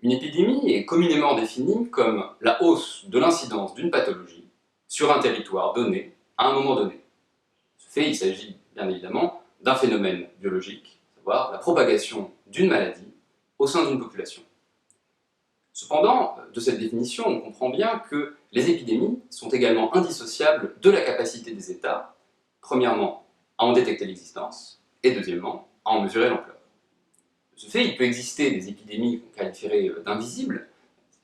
Une épidémie est communément définie comme la hausse de l'incidence d'une pathologie sur un territoire donné à un moment donné. Ce fait, il s'agit bien évidemment d'un phénomène biologique, à savoir la propagation d'une maladie au sein d'une population. Cependant, de cette définition, on comprend bien que les épidémies sont également indissociables de la capacité des États, premièrement, à en détecter l'existence, et deuxièmement, à en mesurer l'ampleur. De ce fait, il peut exister des épidémies qu'on qualifierait d'invisibles,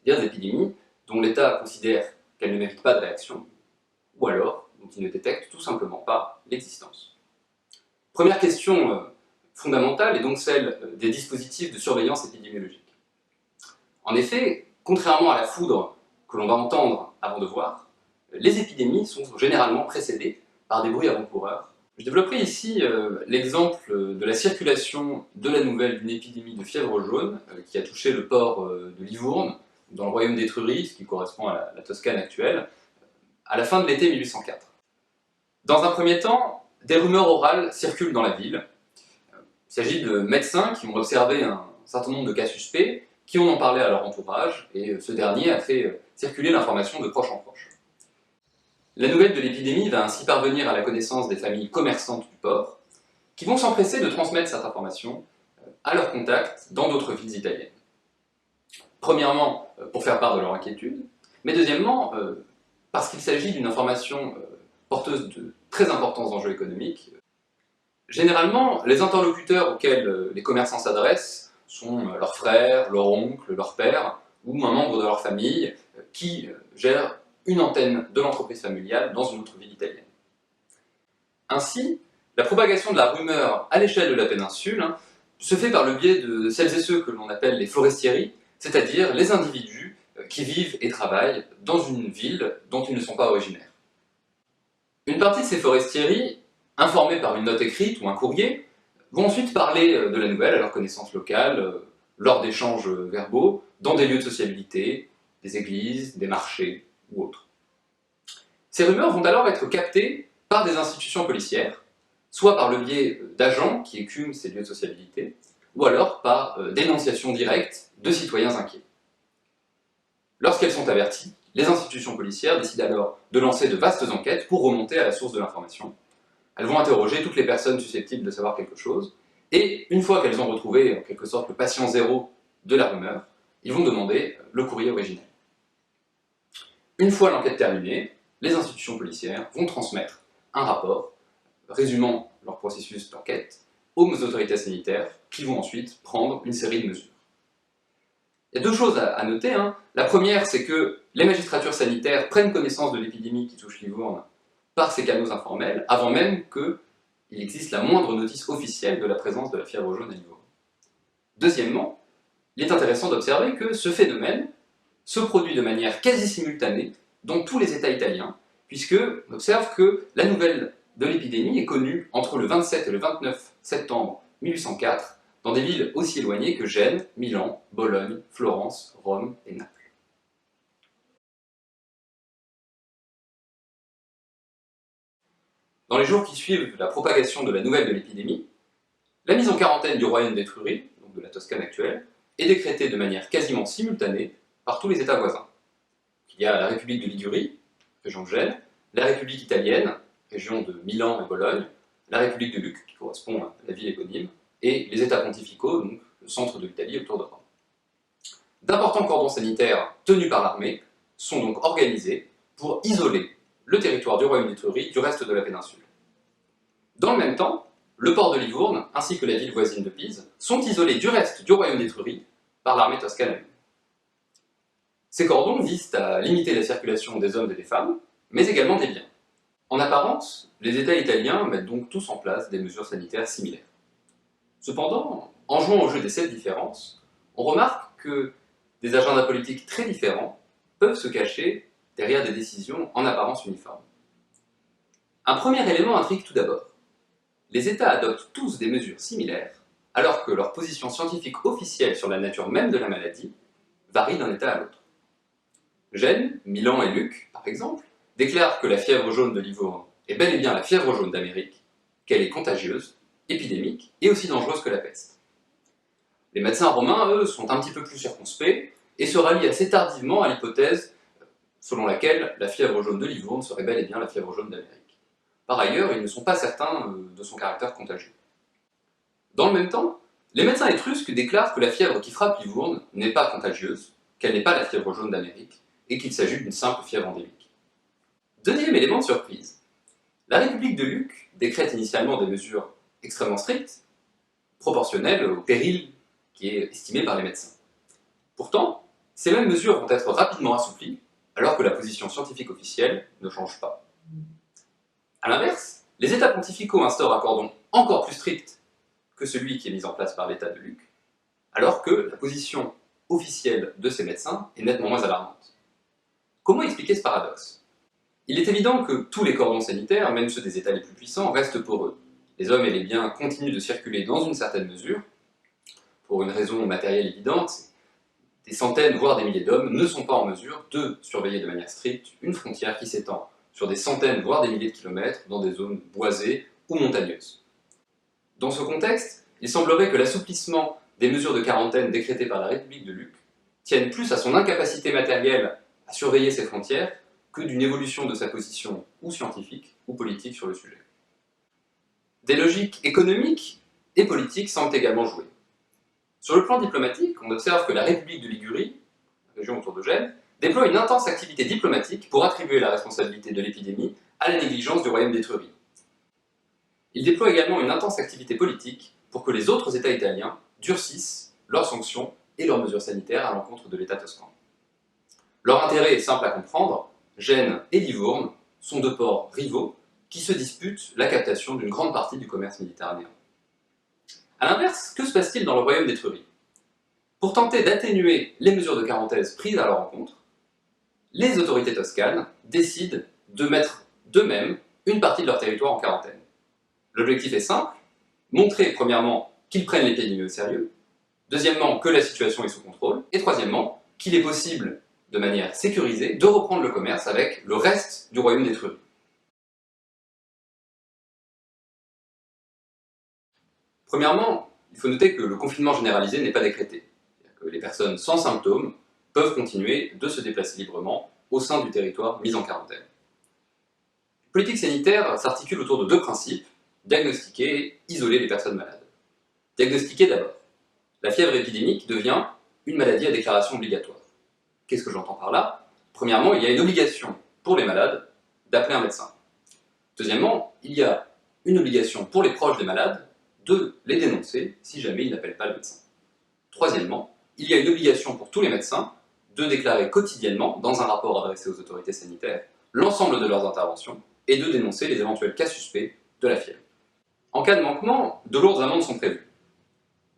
c'est-à-dire des épidémies dont l'État considère qu'elles ne méritent pas de réaction, ou alors dont il ne détecte tout simplement pas l'existence. Première question fondamentale est donc celle des dispositifs de surveillance épidémiologique. En effet, contrairement à la foudre que l'on va entendre avant de voir, les épidémies sont généralement précédées par des bruits avant-coureurs. Je développerai ici l'exemple de la circulation de la nouvelle d'une épidémie de fièvre jaune qui a touché le port de Livourne, dans le royaume d'Étrurie, ce qui correspond à la Toscane actuelle, à la fin de l'été 1804. Dans un premier temps, des rumeurs orales circulent dans la ville. Il s'agit de médecins qui ont observé un certain nombre de cas suspects, qui en ont parlé à leur entourage, et ce dernier a fait circuler l'information de proche en proche. La nouvelle de l'épidémie va ainsi parvenir à la connaissance des familles commerçantes du port, qui vont s'empresser de transmettre cette information à leurs contacts dans d'autres villes italiennes. Premièrement, pour faire part de leur inquiétude, mais deuxièmement, parce qu'il s'agit d'une information porteuse de très importants enjeux économiques. Généralement, les interlocuteurs auxquels les commerçants s'adressent sont leurs frères, leur oncle, leur père, ou un membre de leur famille qui gère une antenne de l'entreprise familiale dans une autre ville italienne. Ainsi, la propagation de la rumeur à l'échelle de la péninsule se fait par le biais de celles et ceux que l'on appelle les forestieri, c'est-à-dire les individus qui vivent et travaillent dans une ville dont ils ne sont pas originaires. Une partie de ces forestieri, informés par une note écrite ou un courrier, vont ensuite parler de la nouvelle à leurs connaissances locales, lors d'échanges verbaux, dans des lieux de sociabilité, des églises, des marchés ou autres. Ces rumeurs vont alors être captées par des institutions policières, soit par le biais d'agents qui écument ces lieux de sociabilité, ou alors par dénonciation directe de citoyens inquiets. Lorsqu'elles sont averties, les institutions policières décident alors de lancer de vastes enquêtes pour remonter à la source de l'information. Elles vont interroger toutes les personnes susceptibles de savoir quelque chose, et une fois qu'elles ont retrouvé en quelque sorte le patient zéro de la rumeur, ils vont demander le courrier originel. Une fois l'enquête terminée, les institutions policières vont transmettre un rapport résumant leur processus d'enquête aux autorités sanitaires qui vont ensuite prendre une série de mesures. Il y a deux choses à noter. La première, c'est que les magistratures sanitaires prennent connaissance de l'épidémie qui touche Livourne par ces canaux informels, avant même qu'il existe la moindre notice officielle de la présence de la fièvre jaune à Livourne. Deuxièmement, il est intéressant d'observer que ce phénomène se produit de manière quasi simultanée dans tous les États italiens, puisqu'on observe que la nouvelle de l'épidémie est connue entre le 27 et le 29 septembre 1804 dans des villes aussi éloignées que Gênes, Milan, Bologne, Florence, Rome et Naples. Dans les jours qui suivent la propagation de la nouvelle de l'épidémie, la mise en quarantaine du royaume d'Étrurie, donc de la Toscane actuelle, est décrétée de manière quasiment simultanée par tous les États voisins. Il y a la République de Ligurie, région de Gênes, la République italienne, région de Milan et Bologne, la République de Lucque, qui correspond à la ville éponyme, et les États pontificaux, donc le centre de l'Italie autour de Rome. D'importants cordons sanitaires tenus par l'armée sont donc organisés pour isoler le territoire du royaume d'Étrurie du reste de la péninsule. Dans le même temps, le port de Livourne, ainsi que la ville voisine de Pise, sont isolés du reste du royaume d'Étrurie par l'armée toscane. Ces cordons visent à limiter la circulation des hommes et des femmes, mais également des biens. En apparence, les États italiens mettent donc tous en place des mesures sanitaires similaires. Cependant, en jouant au jeu des 7 différences, on remarque que des agendas politiques très différents peuvent se cacher derrière des décisions en apparence uniformes. Un premier élément intrigue tout d'abord. Les États adoptent tous des mesures similaires, alors que leur position scientifique officielle sur la nature même de la maladie varie d'un État à l'autre. Gênes, Milan et Lucque, par exemple, déclarent que la fièvre jaune de Livourne est bel et bien la fièvre jaune d'Amérique, qu'elle est contagieuse, épidémique et aussi dangereuse que la peste. Les médecins romains, eux, sont un petit peu plus circonspects et se rallient assez tardivement à l'hypothèse selon laquelle la fièvre jaune de Livourne serait bel et bien la fièvre jaune d'Amérique. Par ailleurs, ils ne sont pas certains de son caractère contagieux. Dans le même temps, les médecins étrusques déclarent que la fièvre qui frappe Livourne n'est pas contagieuse, qu'elle n'est pas la fièvre jaune d'Amérique, et qu'il s'agit d'une simple fièvre endémique. Deuxième élément de surprise, la République de Luc décrète initialement des mesures extrêmement strictes, proportionnelles au péril qui est estimé par les médecins. Pourtant, ces mêmes mesures vont être rapidement assouplies, alors que la position scientifique officielle ne change pas. A l'inverse, les États pontificaux instaurent un cordon encore plus strict que celui qui est mis en place par l'État de Luc, alors que la position officielle de ces médecins est nettement moins alarmante. Comment expliquer ce paradoxe? Il est évident que tous les cordons sanitaires, même ceux des États les plus puissants, restent poreux. Les hommes et les biens continuent de circuler dans une certaine mesure, pour une raison matérielle évidente, des centaines, voire des milliers d'hommes ne sont pas en mesure de surveiller de manière stricte une frontière qui s'étend sur des centaines, voire des milliers de kilomètres dans des zones boisées ou montagneuses. Dans ce contexte, il semblerait que l'assouplissement des mesures de quarantaine décrétées par la République de Luc tienne plus à son incapacité matérielle à surveiller ses frontières que d'une évolution de sa position ou scientifique ou politique sur le sujet. Des logiques économiques et politiques semblent également jouer. Sur le plan diplomatique, on observe que la République de Ligurie, région autour de Gênes, déploie une intense activité diplomatique pour attribuer la responsabilité de l'épidémie à la négligence du royaume d'Étrurie. Il déploie également une intense activité politique pour que les autres États italiens durcissent leurs sanctions et leurs mesures sanitaires à l'encontre de l'État toscan. Leur intérêt est simple à comprendre, Gênes et Livourne sont deux ports rivaux qui se disputent la captation d'une grande partie du commerce méditerranéen. A l'inverse, que se passe-t-il dans le royaume d'Étrurie? Pour tenter d'atténuer les mesures de quarantaine prises à leur encontre, les autorités toscanes décident de mettre d'eux-mêmes une partie de leur territoire en quarantaine. L'objectif est simple, montrer premièrement qu'ils prennent l'épidémie au sérieux, deuxièmement que la situation est sous contrôle, et troisièmement qu'il est possible, de manière sécurisée, de reprendre le commerce avec le reste du royaume d'Étrurie. Premièrement, il faut noter que le confinement généralisé n'est pas décrété. C'est-à-dire que les personnes sans symptômes peuvent continuer de se déplacer librement au sein du territoire mis en quarantaine. La politique sanitaire s'articule autour de deux principes, diagnostiquer et isoler les personnes malades. Diagnostiquer d'abord. La fièvre épidémique devient une maladie à déclaration obligatoire. Qu'est-ce que j'entends par là? Premièrement, il y a une obligation pour les malades d'appeler un médecin. Deuxièmement, il y a une obligation pour les proches des malades de les dénoncer si jamais ils n'appellent pas le médecin. Troisièmement, il y a une obligation pour tous les médecins de déclarer quotidiennement, dans un rapport adressé aux autorités sanitaires, l'ensemble de leurs interventions et de dénoncer les éventuels cas suspects de la fièvre. En cas de manquement, de lourdes amendes sont prévues.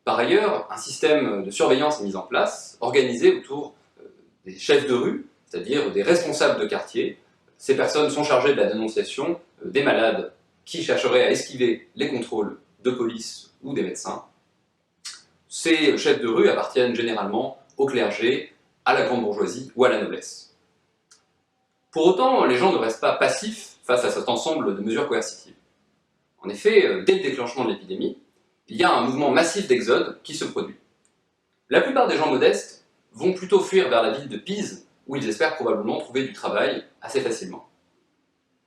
Par ailleurs, un système de surveillance est mis en place, organisé autour des chefs de rue, c'est-à-dire des responsables de quartier. Ces personnes sont chargées de la dénonciation des malades qui chercheraient à esquiver les contrôles de police ou des médecins. Ces chefs de rue appartiennent généralement au clergé, à la grande bourgeoisie ou à la noblesse. Pour autant, les gens ne restent pas passifs face à cet ensemble de mesures coercitives. En effet, dès le déclenchement de l'épidémie, il y a un mouvement massif d'exode qui se produit. La plupart des gens modestes vont plutôt fuir vers la ville de Pise, où ils espèrent probablement trouver du travail assez facilement.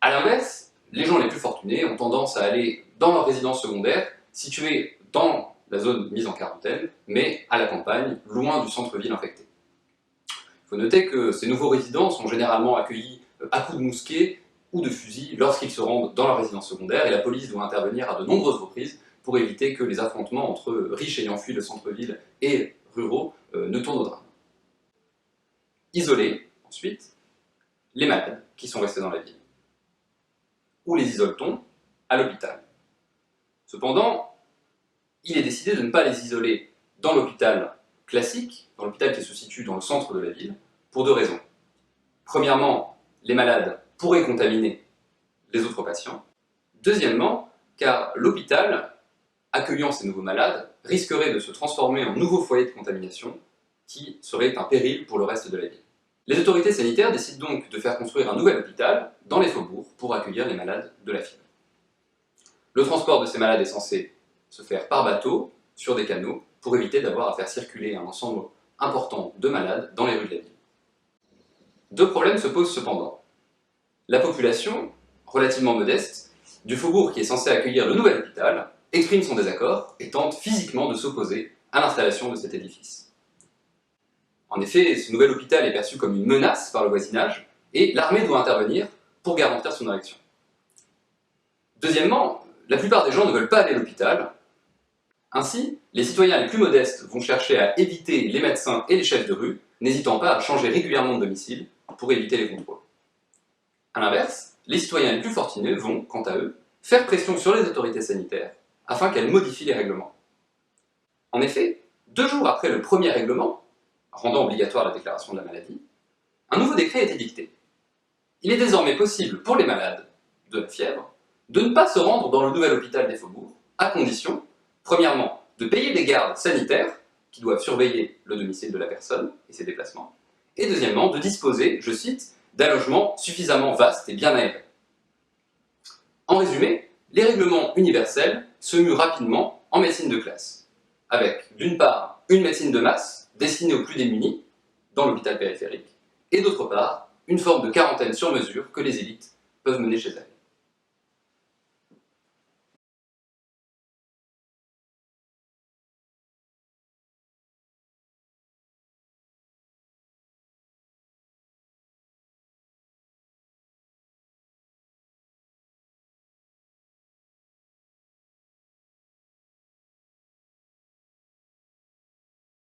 A l'inverse, les gens les plus fortunés ont tendance à aller dans leur résidence secondaire, située dans la zone mise en quarantaine, mais à la campagne, loin du centre-ville infecté. Il faut noter que ces nouveaux résidents sont généralement accueillis à coups de mousquet ou de fusil lorsqu'ils se rendent dans leur résidence secondaire, et la police doit intervenir à de nombreuses reprises pour éviter que les affrontements entre riches ayant fui le centre-ville et ruraux ne tournent au drame. Isoler, ensuite, les malades qui sont restés dans la ville. Où les isole-t-on? À l'hôpital. Cependant, il est décidé de ne pas les isoler dans l'hôpital classique, dans l'hôpital qui se situe dans le centre de la ville, pour deux raisons. Premièrement, les malades pourraient contaminer les autres patients. Deuxièmement, car l'hôpital, accueillant ces nouveaux malades, risquerait de se transformer en nouveau foyer de contamination qui serait un péril pour le reste de la ville. Les autorités sanitaires décident donc de faire construire un nouvel hôpital dans les faubourgs pour accueillir les malades de la fièvre. Le transport de ces malades est censé se faire par bateau, sur des canaux pour éviter d'avoir à faire circuler un ensemble important de malades dans les rues de la ville. Deux problèmes se posent cependant. La population, relativement modeste, du faubourg qui est censé accueillir le nouvel hôpital, exprime son désaccord et tente physiquement de s'opposer à l'installation de cet édifice. En effet, ce nouvel hôpital est perçu comme une menace par le voisinage et l'armée doit intervenir pour garantir son érection. Deuxièmement, la plupart des gens ne veulent pas aller à l'hôpital. Ainsi, les citoyens les plus modestes vont chercher à éviter les médecins et les chefs de rue, n'hésitant pas à changer régulièrement de domicile pour éviter les contrôles. A l'inverse, les citoyens les plus fortunés vont, quant à eux, faire pression sur les autorités sanitaires afin qu'elles modifient les règlements. En effet, 2 jours après le premier règlement, rendant obligatoire la déclaration de la maladie, un nouveau décret a été dicté. Il est désormais possible pour les malades de la fièvre de ne pas se rendre dans le nouvel hôpital des faubourgs, à condition, premièrement, de payer des gardes sanitaires qui doivent surveiller le domicile de la personne et ses déplacements, et deuxièmement, de disposer, je cite, d'un logement suffisamment vaste et bien aéré. En résumé, les règlements universels se muent rapidement en médecine de classe, avec d'une part une médecine de masse destinée aux plus démunis dans l'hôpital périphérique, et d'autre part une forme de quarantaine sur mesure que les élites peuvent mener chez elles.